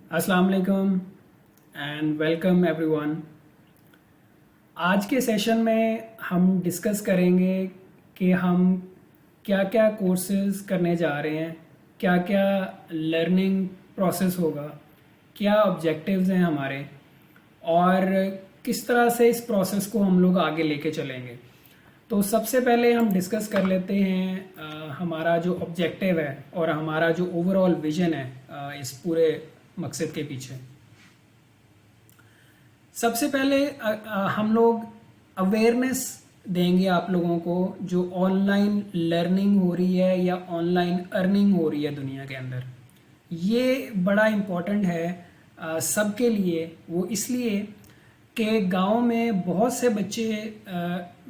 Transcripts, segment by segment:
अस्सलाम वालेकुम and welcome everyone. आज के सेशन में हम डिस्कस करेंगे कि हम क्या क्या कोर्सेज करने जा रहे हैं, क्या क्या लर्निंग प्रोसेस होगा, क्या ऑब्जेक्टिव्स हैं हमारे और किस तरह से इस प्रोसेस को हम लोग आगे लेके चलेंगे। तो सबसे पहले हम डिस्कस कर लेते हैं हमारा जो ऑब्जेक्टिव है और हमारा जो ओवरऑल विजन है इस पूरे मकसद के पीछे। सबसे पहले हम लोग अवेयरनेस देंगे आप लोगों को जो ऑनलाइन लर्निंग हो रही है या ऑनलाइन अर्निंग हो रही है दुनिया के अंदर। ये बड़ा इम्पोर्टेंट है सबके लिए। वो इसलिए कि गांव में बहुत से बच्चे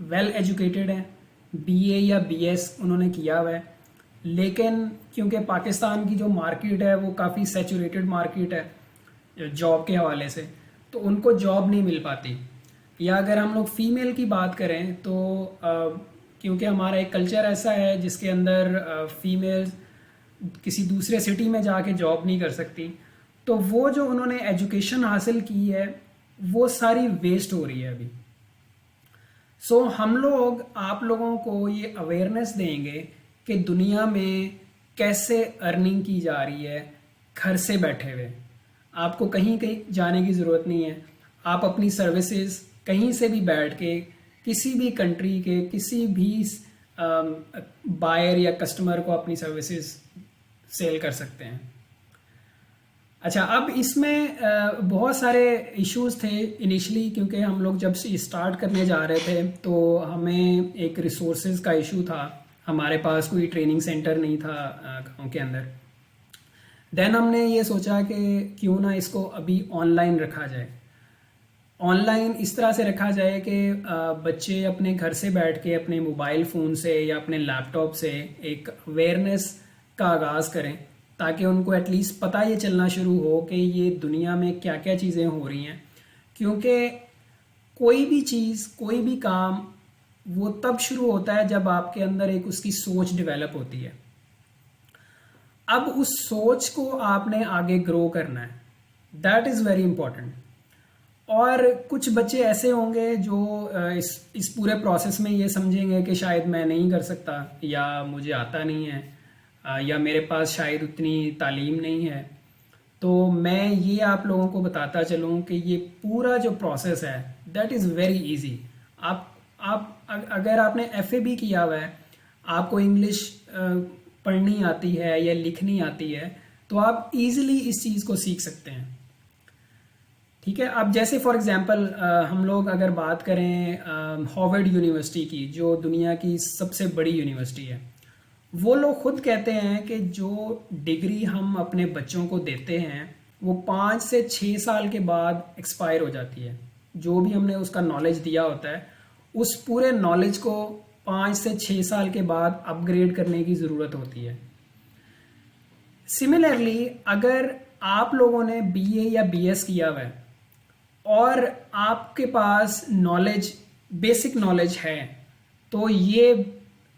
वेल एजुकेटेड हैं, बीए या बीएस उन्होंने किया हुआ है, लेकिन क्योंकि पाकिस्तान की जो मार्केट है वो काफ़ी सैचुरेटेड मार्केट है जॉब के हवाले से, तो उनको जॉब नहीं मिल पाती। या अगर हम लोग फीमेल की बात करें तो क्योंकि हमारा एक कल्चर ऐसा है जिसके अंदर फीमेल्स किसी दूसरे सिटी में जाके जॉब नहीं कर सकती, तो वो जो उन्होंने एजुकेशन हासिल की है वो सारी वेस्ट हो रही है अभी। हम लोग आप लोगों को ये अवेयरनेस देंगे कि दुनिया में कैसे अर्निंग की जा रही है घर से बैठे हुए। आपको कहीं कहीं जाने की ज़रूरत नहीं है। आप अपनी सर्विसेज कहीं से भी बैठ के किसी भी कंट्री के किसी भी बायर या कस्टमर को अपनी सर्विसेज सेल कर सकते हैं। अच्छा, अब इसमें बहुत सारे इश्यूज थे इनिशियली, क्योंकि हम लोग जब से स्टार्ट करने जा रहे थे तो हमें एक रिसोर्सेज का इशू था। हमारे पास कोई ट्रेनिंग सेंटर नहीं था गांव के अंदर। देन हमने ये सोचा कि क्यों ना इसको अभी ऑनलाइन रखा जाए। ऑनलाइन इस तरह से रखा जाए कि बच्चे अपने घर से बैठ के अपने मोबाइल फ़ोन से या अपने लैपटॉप से एक अवेयरनेस का आगाज़ करें, ताकि उनको एटलीस्ट पता ये चलना शुरू हो कि ये दुनिया में क्या क्या चीज़ें हो रही हैं। क्योंकि कोई भी चीज़, कोई भी काम वो तब शुरू होता है जब आपके अंदर एक उसकी सोच डेवलप होती है। अब उस सोच को आपने आगे ग्रो करना है, दैट इज़ वेरी इंपॉर्टेंट। और कुछ बच्चे ऐसे होंगे जो इस पूरे प्रोसेस में ये समझेंगे कि शायद मैं नहीं कर सकता, या मुझे आता नहीं है, या मेरे पास शायद उतनी तालीम नहीं है। तो मैं ये आप लोगों को बताता चलूँ कि ये पूरा जो प्रोसेस है दैट इज़ वेरी इजी। अगर आपने एफए भी किया हुआ है, आपको इंग्लिश पढ़नी आती है या लिखनी आती है, तो आप इजीली इस चीज़ को सीख सकते हैं। ठीक है। अब जैसे फॉर एग्जांपल हम लोग अगर बात करें हार्वर्ड यूनिवर्सिटी की, जो दुनिया की सबसे बड़ी यूनिवर्सिटी है, वो लोग खुद कहते हैं कि जो डिग्री हम अपने बच्चों को देते हैं वो 5 से 6 साल के बाद एक्सपायर हो जाती है। जो भी हमने उसका नॉलेज दिया होता है, उस पूरे नॉलेज को 5 से 6 साल के बाद अपग्रेड करने की ज़रूरत होती है। सिमिलरली अगर आप लोगों ने बीए या बीएस किया हुआ है और आपके पास नॉलेज, बेसिक नॉलेज है, तो ये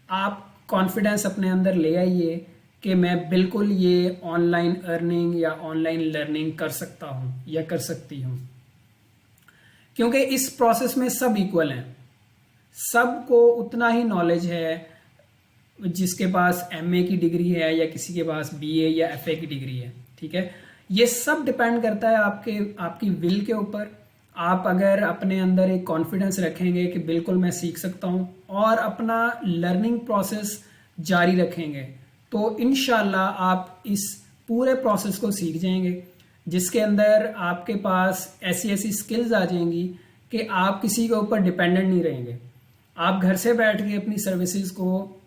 आप कॉन्फिडेंस अपने अंदर ले आइए कि मैं बिल्कुल ये ऑनलाइन अर्निंग या ऑनलाइन लर्निंग कर सकता हूँ या कर सकती हूँ। क्योंकि इस प्रोसेस में सब इक्वल हैं, सबको उतना ही नॉलेज है। जिसके पास एमए की डिग्री है या किसी के पास बीए या एफए की डिग्री है, ठीक है। ये सब डिपेंड करता है आपकी विल के ऊपर। आप अगर अपने अंदर एक कॉन्फिडेंस रखेंगे कि बिल्कुल मैं सीख सकता हूँ और अपना लर्निंग प्रोसेस जारी रखेंगे, तो इंशाल्लाह आप इस पूरे प्रोसेस को सीख जाएंगे, जिसके अंदर आपके पास ऐसी ऐसी स्किल्स आ जाएंगी कि आप किसी के ऊपर डिपेंडेंट नहीं रहेंगे। आप घर से बैठ के अपनी सर्विसेज को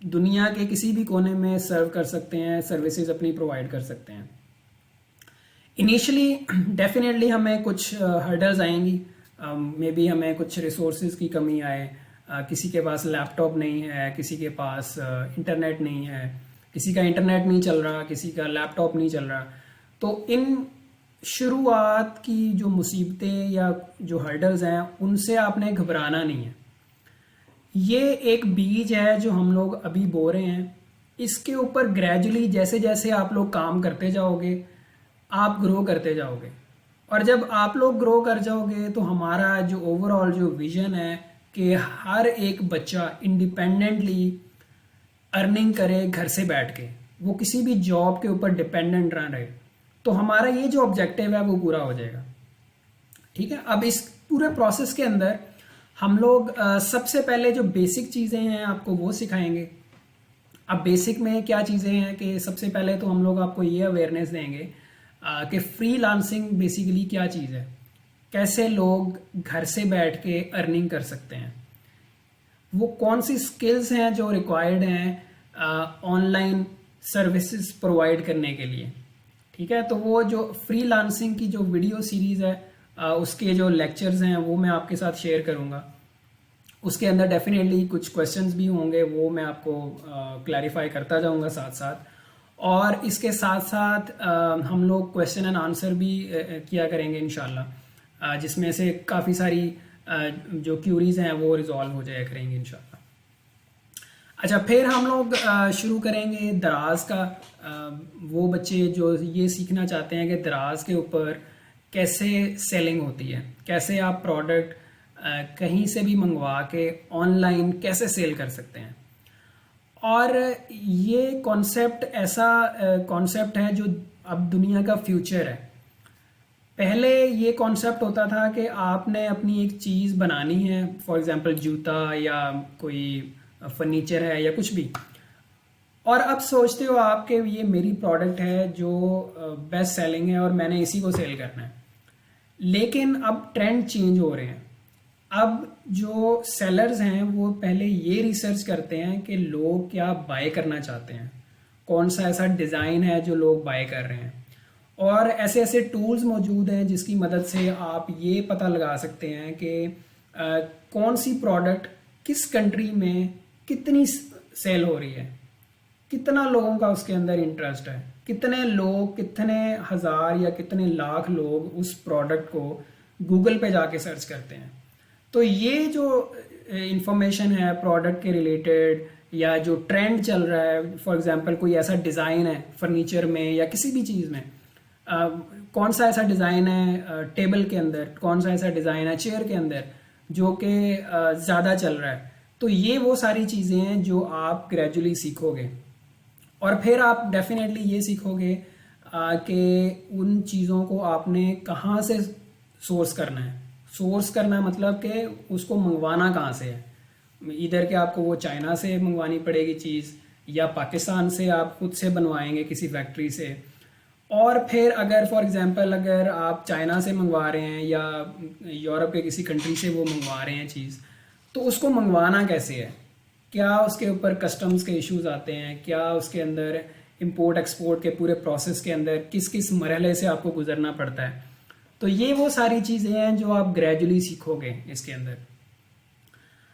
दुनिया के किसी भी कोने में सर्व कर सकते हैं, सर्विसेज अपनी प्रोवाइड कर सकते हैं। इनिशियली डेफिनेटली हमें कुछ हर्डल्स आएंगी, मे बी हमें कुछ रिसोर्सेज की कमी आए, किसी के पास लैपटॉप नहीं है, किसी के पास इंटरनेट नहीं है, किसी का इंटरनेट नहीं चल रहा, किसी का लैपटॉप नहीं चल रहा। तो इन शुरुआत की जो मुसीबतें या जो हर्डल्स हैं, उनसे आपने घबराना नहीं है। ये एक बीज है जो हम लोग अभी बो रहे हैं। इसके ऊपर ग्रेजुअली जैसे जैसे आप लोग काम करते जाओगे, आप ग्रो करते जाओगे। और जब आप लोग ग्रो कर जाओगे तो हमारा जो ओवरऑल जो विज़न है कि हर एक बच्चा इंडिपेंडेंटली अर्निंग करे घर से बैठ के, वो किसी भी जॉब के ऊपर डिपेंडेंट ना रहे, तो हमारा ये जो ऑब्जेक्टिव है वो पूरा हो जाएगा। ठीक है, अब इस पूरे प्रोसेस के अंदर हम लोग सबसे पहले जो बेसिक चीज़ें हैं आपको वो सिखाएंगे। अब बेसिक में क्या चीज़ें हैं कि सबसे पहले तो हम लोग आपको ये अवेयरनेस देंगे कि फ्रीलांसिंग बेसिकली क्या चीज़ है, कैसे लोग घर से बैठ के अर्निंग कर सकते हैं, वो कौन सी स्किल्स हैं जो रिक्वायर्ड हैं ऑनलाइन सर्विसेज प्रोवाइड करने के लिए। ठीक है, तो वो जो फ्रीलांसिंग की जो वीडियो सीरीज़ है उसके जो लेक्चर्स हैं वो मैं आपके साथ शेयर करूँगा। उसके अंदर डेफिनेटली कुछ क्वेश्चंस भी होंगे, वो मैं आपको क्लैरिफाई करता जाऊँगा साथ साथ। और इसके साथ साथ हम लोग क्वेश्चन एंड आंसर भी किया करेंगे इंशाल्लाह, जिसमें से काफ़ी सारी जो क्यूरीज हैं वो रिजॉल्व हो जाया करेंगे इंशाल्लाह। अच्छा, फिर हम लोग शुरू करेंगे दराज का। वो बच्चे जो ये सीखना चाहते हैं कि दराज के ऊपर कैसे सेलिंग होती है, कैसे आप प्रोडक्ट कहीं से भी मंगवा के ऑनलाइन कैसे सेल कर सकते हैं। और ये कॉन्सेप्ट ऐसा कॉन्सेप्ट है जो अब दुनिया का फ्यूचर है। पहले ये कॉन्सेप्ट होता था कि आपने अपनी एक चीज़ बनानी है, फॉर एग्जांपल जूता या कोई फर्नीचर है या कुछ भी, और अब सोचते हो आप कि ये मेरी प्रोडक्ट है जो बेस्ट सेलिंग है और मैंने इसी को सेल करना है। लेकिन अब ट्रेंड चेंज हो रहे हैं। अब जो सेलर्स हैं वो पहले ये रिसर्च करते हैं कि लोग क्या बाय करना चाहते हैं, कौन सा ऐसा डिज़ाइन है जो लोग बाय कर रहे हैं। और ऐसे ऐसे टूल्स मौजूद हैं जिसकी मदद से आप ये पता लगा सकते हैं कि कौन सी प्रोडक्ट किस कंट्री में कितनी सेल हो रही है, कितना लोगों का उसके अंदर इंटरेस्ट है, कितने लोग, कितने हज़ार या कितने लाख लोग उस प्रोडक्ट को गूगल पे जाके सर्च करते हैं। तो ये जो इंफॉर्मेशन है प्रोडक्ट के रिलेटेड या जो ट्रेंड चल रहा है, फॉर एग्जांपल कोई ऐसा डिज़ाइन है फर्नीचर में या किसी भी चीज़ में, कौन सा ऐसा डिज़ाइन है टेबल के अंदर, कौन सा ऐसा डिज़ाइन है चेयर के अंदर जो कि ज़्यादा चल रहा है, तो ये वो सारी चीज़ें हैं जो आप ग्रेजुअली सीखोगे। और फिर आप डेफिनेटली ये सीखोगे कि उन चीज़ों को आपने कहाँ से सोर्स करना है। सोर्स करना मतलब कि उसको मंगवाना कहाँ से है, इधर के आपको वो चाइना से मंगवानी पड़ेगी चीज़ या पाकिस्तान से आप खुद से बनवाएंगे किसी फैक्ट्री से। और फिर अगर फॉर एग्जांपल अगर आप चाइना से मंगवा रहे हैं या यूरोप के किसी कंट्री से वो मंगवा रहे हैं चीज़, तो उसको मंगवाना कैसे है, क्या उसके ऊपर कस्टम्स के इश्यूज आते हैं, क्या उसके अंदर इंपोर्ट एक्सपोर्ट के पूरे प्रोसेस के अंदर किस किस मरहले से आपको गुजरना पड़ता है। तो ये वो सारी चीज़ें हैं जो आप ग्रेजुअली सीखोगे इसके अंदर।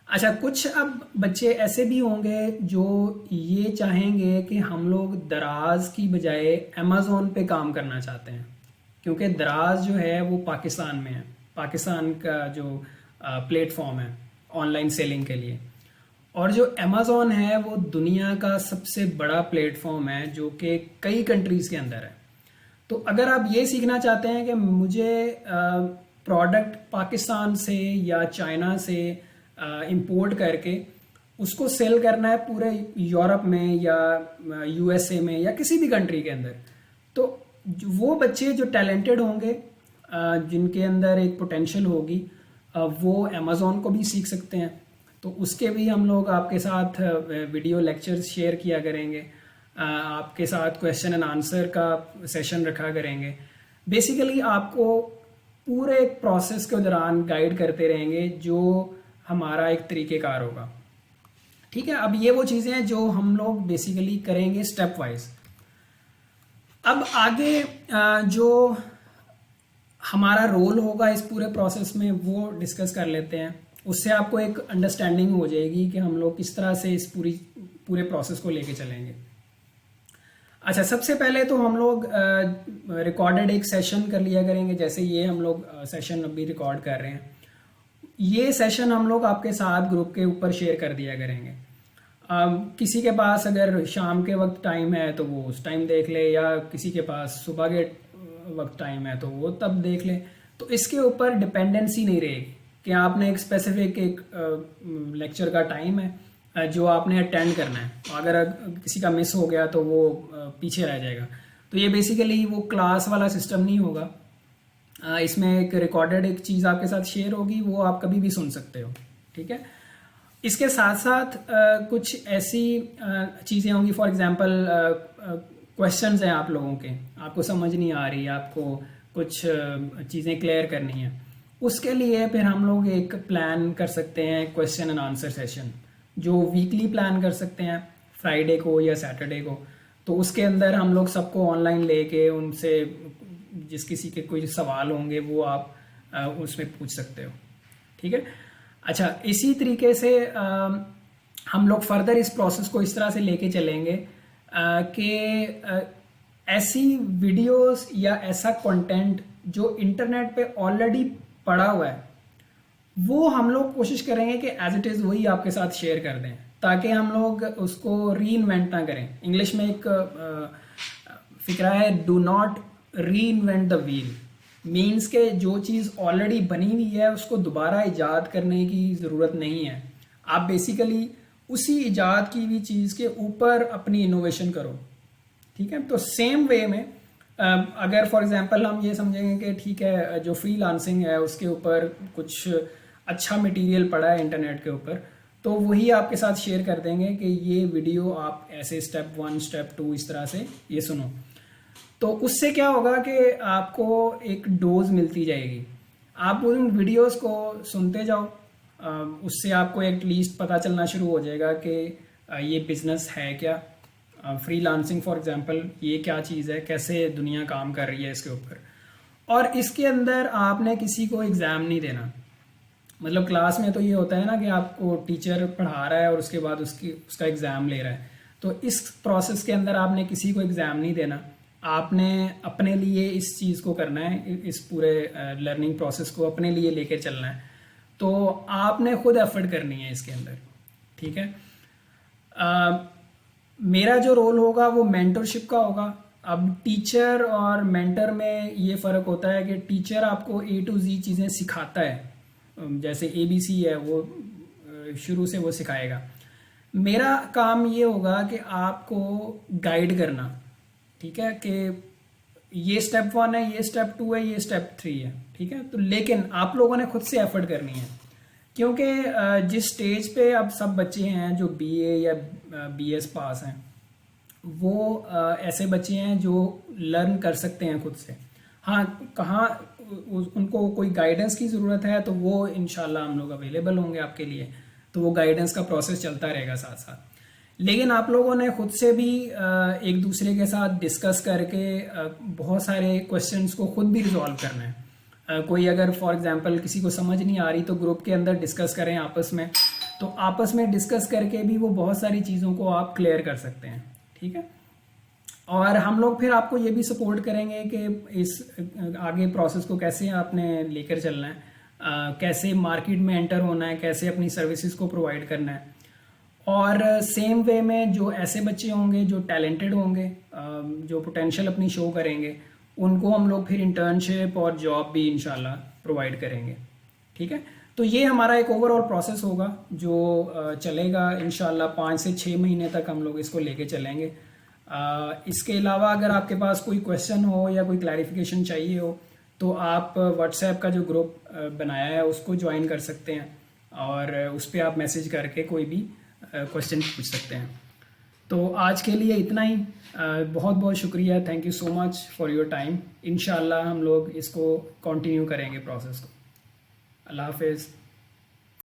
अच्छा, कुछ अब बच्चे ऐसे भी होंगे जो ये चाहेंगे कि हम लोग दराज की बजाय अमेज़ोन पे काम करना चाहते हैं, क्योंकि दराज जो है वो पाकिस्तान में है, पाकिस्तान का जो प्लेटफॉर्म है ऑनलाइन सेलिंग के लिए। और जो अमेज़ोन है वो दुनिया का सबसे बड़ा प्लेटफॉर्म है जो कि कई कंट्रीज़ के अंदर है। तो अगर आप ये सीखना चाहते हैं कि मुझे प्रोडक्ट पाकिस्तान से या चाइना से इंपोर्ट करके उसको सेल करना है पूरे यूरोप में या यूएसए में या किसी भी कंट्री के अंदर, तो वो बच्चे जो टैलेंटेड होंगे, जिनके अंदर एक पोटेंशियल होगी, वो अमेज़ोन को भी सीख सकते हैं। तो उसके भी हम लोग आपके साथ वीडियो लेक्चर्स शेयर किया करेंगे, आपके साथ क्वेश्चन एंड आंसर का सेशन रखा करेंगे। बेसिकली आपको पूरे प्रोसेस के दौरान गाइड करते रहेंगे जो हमारा एक तरीक़ेकार होगा। ठीक है, अब ये वो चीज़ें हैं जो हम लोग बेसिकली करेंगे स्टेप वाइज। अब आगे जो हमारा रोल होगा इस पूरे प्रोसेस में वो डिस्कस कर लेते हैं। उससे आपको एक अंडरस्टैंडिंग हो जाएगी कि हम लोग किस तरह से इस पूरे प्रोसेस को लेके चलेंगे। अच्छा, सबसे पहले तो हम लोग रिकॉर्डेड एक सेशन कर लिया करेंगे, जैसे ये हम लोग सेशन अभी रिकॉर्ड कर रहे हैं। ये सेशन हम लोग आपके साथ ग्रुप के ऊपर शेयर कर दिया करेंगे। किसी के पास अगर शाम के वक्त टाइम है तो वो उस टाइम देख ले, या किसी के पास सुबह के वक्त टाइम है तो वो तब देख लें। तो इसके ऊपर डिपेंडेंसी नहीं रहेगी कि आपने एक स्पेसिफिक एक लेक्चर का टाइम है जो आपने अटेंड करना है, अगर किसी का मिस हो गया तो वो पीछे रह जाएगा। तो ये बेसिकली वो क्लास वाला सिस्टम नहीं होगा। इसमें एक रिकॉर्डेड एक चीज़ आपके साथ शेयर होगी, वो आप कभी भी सुन सकते हो, ठीक है। इसके साथ साथ कुछ ऐसी चीज़ें होंगी, फॉर एग्जांपल क्वेश्चंस हैं आप लोगों के, आपको समझ नहीं आ रही, आपको कुछ चीज़ें क्लियर करनी है, उसके लिए फिर हम लोग एक प्लान कर सकते हैं, क्वेश्चन एंड आंसर सेशन, जो वीकली प्लान कर सकते हैं फ्राइडे को या सैटरडे को। तो उसके अंदर हम लोग सबको ऑनलाइन लेके उनसे जिस किसी के कोई सवाल होंगे वो आप उसमें पूछ सकते हो, ठीक है। अच्छा, इसी तरीके से हम लोग फर्दर इस प्रोसेस को इस तरह से लेके चलेंगे कि ऐसी वीडियोस या ऐसा कंटेंट जो इंटरनेट पे ऑलरेडी पड़ा हुआ है वो हम लोग कोशिश करेंगे कि एज इट इज़ वही आपके साथ शेयर कर दें, ताकि हम लोग उसको री इन्वेंट ना करें। इंग्लिश में एक फिक्रा है, डू नॉट री इन्वेंट द व्हील, मीन्स के जो चीज़ ऑलरेडी बनी हुई है उसको दोबारा इजाद करने की ज़रूरत नहीं है। आप बेसिकली उसी इजाद की हुई चीज़ के ऊपर अपनी इनोवेशन करो, ठीक है। तो सेम वे में अगर फॉर एग्जांपल हम ये समझेंगे कि ठीक है जो फ्रीलांसिंग है उसके ऊपर कुछ अच्छा मटेरियल पड़ा है इंटरनेट के ऊपर, तो वही आपके साथ शेयर कर देंगे कि ये वीडियो आप ऐसे स्टेप 1 स्टेप 2 इस तरह से ये सुनो। तो उससे क्या होगा कि आपको एक डोज मिलती जाएगी, आप उन वीडियोस को सुनते जाओ, उससे आपको एटलीस्ट पता चलना शुरू हो जाएगा कि ये बिज़नेस है क्या, फ्रीलांसिंग फॉर एग्जांपल ये क्या चीज़ है, कैसे दुनिया काम कर रही है इसके ऊपर। और इसके अंदर आपने किसी को एग्ज़ाम नहीं देना। मतलब क्लास में तो ये होता है ना कि आपको टीचर पढ़ा रहा है और उसके बाद उसका एग्ज़ाम ले रहा है, तो इस प्रोसेस के अंदर आपने किसी को एग्ज़ाम नहीं देना, आपने अपने लिए इस चीज़ को करना है, इस पूरे लर्निंग प्रोसेस को अपने लिए लेकर चलना है। तो आपने खुद एफर्ट करनी है इसके अंदर, ठीक है। मेरा जो रोल होगा वो मेंटरशिप का होगा। अब टीचर और मेंटर में ये फ़र्क होता है कि टीचर आपको A to Z चीज़ें सिखाता है, जैसे ABC है वो शुरू से वो सिखाएगा। मेरा काम ये होगा कि आपको गाइड करना, ठीक है, कि ये स्टेप 1 है, ये स्टेप 2 है, ये स्टेप 3 है, ठीक है। तो लेकिन आप लोगों ने खुद से एफर्ट करनी है, क्योंकि जिस स्टेज पे अब सब बच्चे हैं जो BA या BS पास हैं, वो ऐसे बच्चे हैं जो लर्न कर सकते हैं खुद से। हाँ, कहाँ उनको कोई गाइडेंस की ज़रूरत है तो वो इंशाल्लाह हम लोग अवेलेबल होंगे आपके लिए, तो वो गाइडेंस का प्रोसेस चलता रहेगा साथ साथ। लेकिन आप लोगों ने खुद से भी एक दूसरे के साथ डिस्कस करके बहुत सारे क्वेश्चंस को खुद भी रिजॉल्व करना है। कोई अगर फॉर एग्जांपल किसी को समझ नहीं आ रही तो ग्रुप के अंदर डिस्कस करें आपस में, तो आपस में डिस्कस करके भी वो बहुत सारी चीज़ों को आप क्लियर कर सकते हैं, ठीक है। और हम लोग फिर आपको ये भी सपोर्ट करेंगे कि इस आगे प्रोसेस को कैसे आपने लेकर चलना है, कैसे मार्केट में एंटर होना है, कैसे अपनी सर्विसेज को प्रोवाइड करना है। और सेम वे में जो ऐसे बच्चे होंगे जो टैलेंटेड होंगे, जो पोटेंशियल अपनी शो करेंगे, उनको हम लोग फिर इंटर्नशिप और जॉब भी इंशाल्लाह प्रोवाइड करेंगे, ठीक है। तो ये हमारा एक ओवरऑल प्रोसेस होगा जो चलेगा इंशाल्लाह 5 से 6 महीने तक हम लोग इसको लेके चलेंगे। इसके अलावा अगर आपके पास कोई क्वेश्चन हो या कोई क्लैरिफिकेशन चाहिए हो तो आप व्हाट्सएप का जो ग्रुप बनाया है उसको ज्वाइन कर सकते हैं और उस पर आप मैसेज करके कोई भी क्वेश्चन पूछ सकते हैं। तो आज के लिए इतना ही, बहुत बहुत शुक्रिया, thank you so much for your time. इंशाल्लाह हम लोग इसको कंटिन्यू करेंगे प्रोसेस को। अल्लाह हाफिज़।